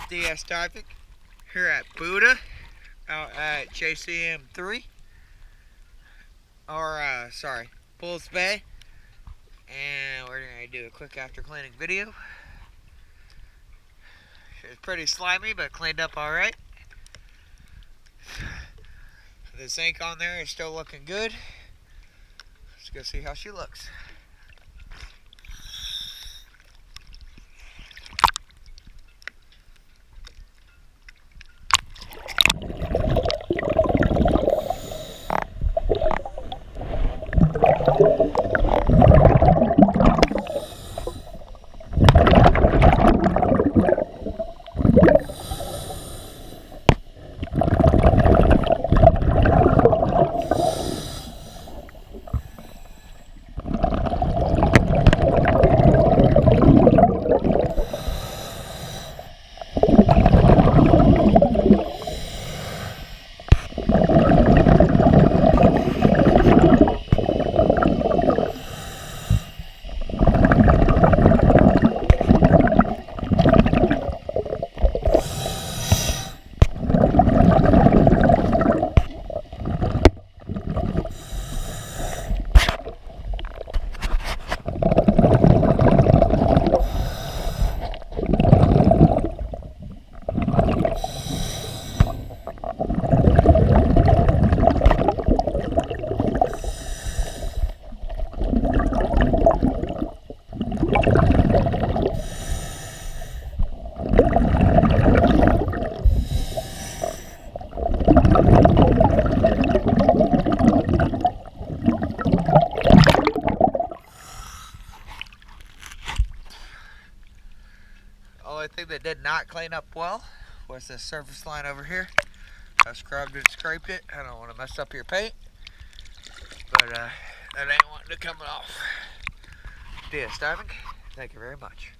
DS diving here at Booda out at JCM3 or Bulls Bay, and we're gonna do a quick after cleaning video. It's pretty slimy but cleaned up alright. The sink on there is still looking good. Let's go see how she looks. Only thing that did not clean up well was this surface line over here. I scrubbed it, scraped it. I don't want to mess up your paint, but that ain't wanting to come off. DS diving, thank you very much.